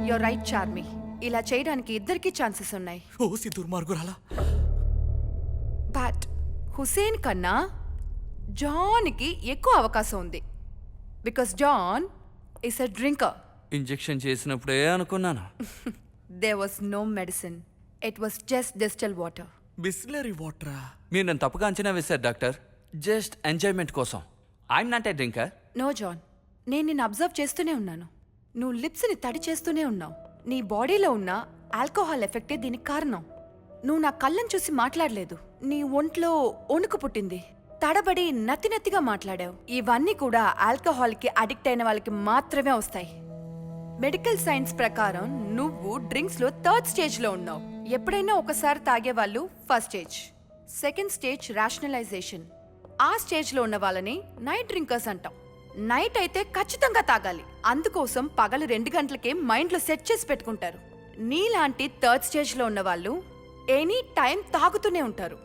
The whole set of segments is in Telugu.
Your right Charmi. ఇలా చేయడానికి ఇద్దరికి ఛాన్సెస్ ఉన్నాయి. ఓసి దుర్మార్గురాలా. బట్ హుసేన్ కన్నా జాన్కి ఎక్కువ అవకాశం ఉంది. Because John is a drinker. Injection చేసినప్పుడే అనుకున్నాను. There was no medicine. It was just distil water. Bisleri వాటరా? మీరు నన్ను తప్పుగా అంచనా వేశారు డాక్టర్. జస్ట్ ఎంజాయ్మెంట్ కోసం. I'm not a drinker. No John, నేను నిన్ను అబ్జర్వ్ చేస్తూనే ఉన్నాను. నువ్వు లిప్స్ని తడి చేస్తూనే ఉన్నావు. నీ బాడీలో ఉన్న ఆల్కహాల్ ఎఫెక్టే దీనికి కారణం. నువ్వు నా కళ్ళని చూసి మాట్లాడలేదు. నీ ఒంట్లో వణుకు పుట్టింది. తడబడి నత్తినత్తిగా మాట్లాడావు. ఇవన్నీ కూడా ఆల్కహాల్కి అడిక్ట్ అయిన వాళ్ళకి మాత్రమే వస్తాయి. మెడికల్ సైన్స్ ప్రకారం నువ్వు డ్రింక్స్లో థర్డ్ స్టేజ్లో ఉన్నావు. ఎప్పుడైనా ఒకసారి తాగేవాళ్ళు first stage, second stage rationalization. ఆ స్టేజ్లో ఉన్న వాళ్ళని నైట్ డ్రింకర్స్ అంటాం. నైట్ అయితే ఖచ్చితంగా తాగాలి. అందుకోసం పగలు 2 గంటలకే మైండ్లో సెట్ చేసి పెట్టుకుంటారు. నీలాంటి థర్డ్ స్టేజ్లో ఉన్న వాళ్ళు ఎనీ టైం తాగుతూనే ఉంటారు.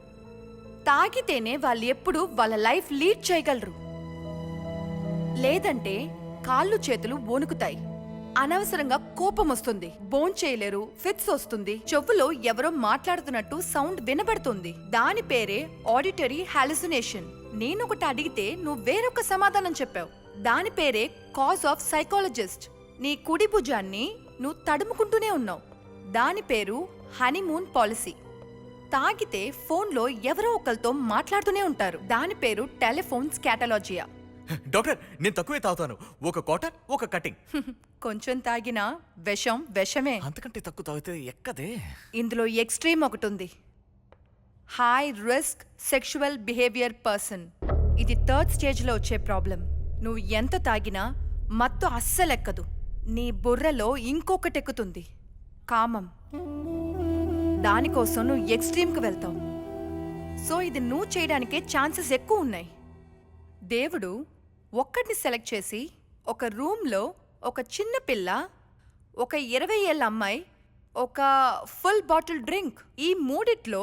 తాగితేనే వాళ్ళు ఎప్పుడు వాళ్ళ లైఫ్ లీడ్ చేయగలరు. లేదంటే కాళ్ళు చేతులు వణుకుతాయి, అనవసరంగా కోపం వస్తుంది, బోన్ చేయలేరు, ఫిట్స్ వస్తుంది, చెవులో ఎవరో మాట్లాడుతున్నట్టు సౌండ్ వినబడుతుంది. దాని పేరే ఆడిటరీ హాలుసినేషన్. నేనొకటి అడిగితే నువ్వు వేరొక సమాధానం చెప్పావు. దాని పేరే కాజ్ ఆఫ్ సైకాలజిస్ట్. నీ కుడి భుజాన్ని నువ్వు తడుముకుంటూనే ఉన్నావు. దాని పేరు హనీమూన్ పాలసీ. తాగితే ఫోన్లో ఎవరో ఒకరితో మాట్లాడుతూనే ఉంటారు. దాని పేరు టెలిఫోన్ స్కాటలాజియా. డాక్టర్, నేను తక్కువే తాగుతాను. ఒక క్వార్టర్, ఒక కటింగ్. కొంచెం తాగినా విషం విషమే. అంతకంటే తక్కువ తాగితే ఎక్కదే. ఇందులో ఎక్స్ట్రీమ్ ఒకటి ఉంది. High risk sexual behaviour person. ఇది థర్డ్ స్టేజ్లో వచ్చే ప్రాబ్లం. నువ్వు ఎంత తాగినా మత్తు అస్సలెక్కదు. నీ బుర్రలో ఇంకొకటి ఎక్కుతుంది, కామం. దానికోసం నువ్వు ఎక్స్ట్రీమ్కి వెళ్తావు. సో ఇది నువ్వు చేయడానికే ఛాన్సెస్ ఎక్కువ ఉన్నాయి. దేవుడు ఒక్కడిని సెలెక్ట్ చేసి ఒక రూమ్లో ఒక చిన్న పిల్ల, ఒక 20 ఏళ్ళ అమ్మాయి, ఒక ఫుల్ బాటిల్ డ్రింక్, ఈ మూడిట్లో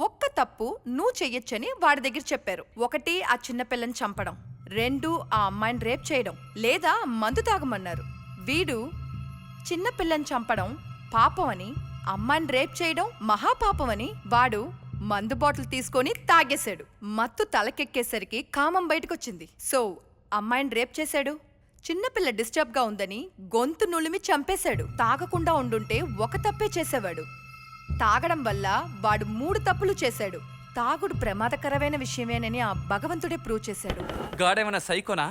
ఒక్క తప్పు నువ్వు చెయ్యొచ్చని వాడి దగ్గర చెప్పారు. 1 ఆ చిన్న పిల్లని చంపడం, 2 ఆ అమ్మాయిని రేప్ చేయడం, లేదా మందు తాగమన్నారు. వీడు చిన్న పిల్లని చంపడం పాపం అని, అమ్మాయిని రేప్ చేయడం మహాపాపం అని వాడు మందు బాటిల్ తీసుకొని తాగేశాడు. మత్తు తలకెక్కేసరికి కామం బయటకొచ్చింది. సో అమ్మాయిని రేప్ చేశాడు. చిన్నపిల్ల డిస్టర్బ్గా ఉందని గొంతు నులిమి చంపేశాడు. తాగకుండా ఉండుంటే ఒక తప్పే చేసేవాడు. తాగడం వల్ల వాడు 3 తప్పులు చేశాడు. తాగుడు ప్రమాదకరమైన విషయమేనని ఆ భగవంతుడే ప్రూవ్ చేశాడు. గాడేమన్నా సైకోనా?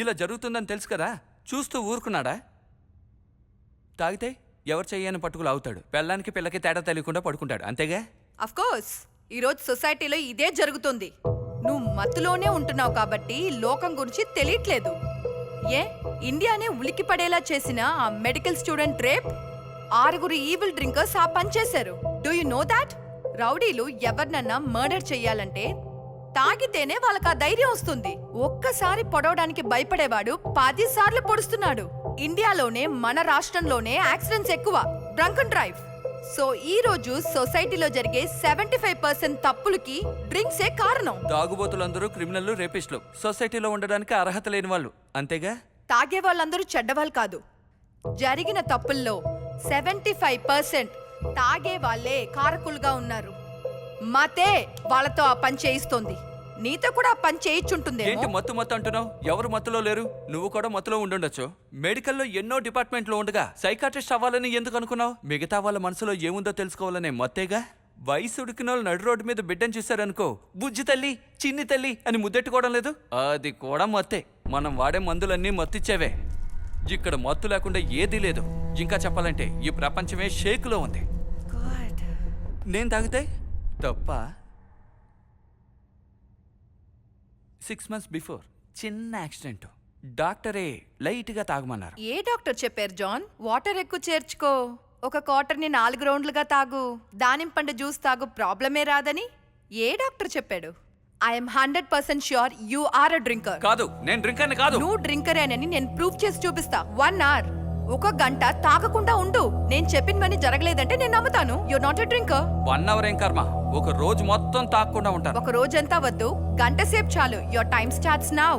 ఇలా జరుగుతుందని తెలుసు కదా, చూస్తూ ఊరుకున్నాడా? తాగితే ఎవరు చెయ్యని పట్టుకులు అవుతాడు. పెళ్ళానికి పిల్లకి తేడా తెలియకుండా పడుకుంటాడు, అంతేగా? అఫ్కోర్స్ ఈరోజు సొసైటీలో ఇదే జరుగుతుంది. నువ్వు మత్తులోనే ఉంటున్నావు కాబట్టి లోకం గురించి తెలియట్లేదు. ఇండియానే ఉలికి పడేలా చేసిన ఆ medical student rape, 6 evil drinkers ఆ పని చేశారు. Do you know that? రౌడీలు ఎవరినన్నా మర్డర్ చెయ్యాలంటే తాగితేనే వాళ్ళకి ఆ ధైర్యం వస్తుంది. ఒక్కసారి పొడవడానికి భయపడేవాడు 10 సార్లు పొడుస్తున్నాడు. ఇండియాలోనే మన రాష్ట్రంలోనే యాక్సిడెంట్స్ ఎక్కువ, డ్రంక్ అండ్ డ్రైవ్. సో ఈ రోజు సొసైటీలో జరిగే 75% తప్పులకి డ్రింక్సే కారణం. తాగుబోతులందరూ క్రిమినల్, రేపిస్టులు, సొసైటీలో ఉండడానికి అర్హత లేని వాళ్ళు, అంతేగా? తాగే వాళ్ళందరూ చెడ్డవాళ్ళు కాదు. జరిగిన తప్పుల్లో 75% తాగే వాళ్ళే కారకులుగా ఉన్నారు. మతే వాళ్ళతో ఆ పని చేయిస్తోంది. నీతో కూడా ఆ పని చేయించుంటుందేమో. ఏంటి మత్తు అంటున్నావు? ఎవరు మత్తులో లేరు? నువ్వు కూడా మత్తులో ఉండుండొచ్చు. మెడికల్లో ఎన్నో డిపార్ట్మెంట్లు ఉండగా సైకాట్రిస్ట్ అవ్వాలని ఎందుకు అనుకున్నావు? మిగతా వాళ్ళ మనసులో ఏముందో తెలుసుకోవాలనే మత్తేగా. వయసు ఉడికిన వాళ్ళు నడు రోడ్డు మీద బిడ్డను చూశారనుకో, బుజ్జి తల్లి, చిన్ని తల్లి అని ముద్దెట్టుకోవడం లేదు, అది కూడా మత్తే. మనం వాడే మందులన్నీ మత్తిచ్చేవే. ఇక్కడ మత్తు లేకుండా ఏదీ లేదు. ఇంకా చెప్పాలంటే ఈ ప్రపంచమే షేకులో ఉంది. నేను తాగితే తప్ప? 6 months బిఫోర్ చిన్న యాక్సిడెంట్. డాక్టరే లైట్గా తాగమన్నారు. ఏ డాక్టర్ చెప్పారు జాన్? వాటర్ ఎక్కువ చేర్చుకో, ఒక క్వార్టర్ని 4 రౌండ్లుగా తాగు, దానింపండు జ్యూస్ తాగు, ప్రాబ్లమే రాదని ఏ డాక్టర్ చెప్పాడు? I'm 100% sure you are a drinker. కాదు, నేను డ్రింకర్ని కాదు. నువ్వు డ్రింకరేనని నేను ప్రూవ్ చేసి చూపిస్తా. 1 hour, 1 గంట తాగకుండా ఉండు. నేను చెప్పినవన్నీ జరగలేదంటే నేను నమ్ముతాను. You not a drinker. 1 hour ఏం కర్మ, ఒక రోజు మొత్తం తాగకుండా ఉంటాను. ఒక రోజంతా వద్దు, గంట సేపు చాలు. Your time starts now.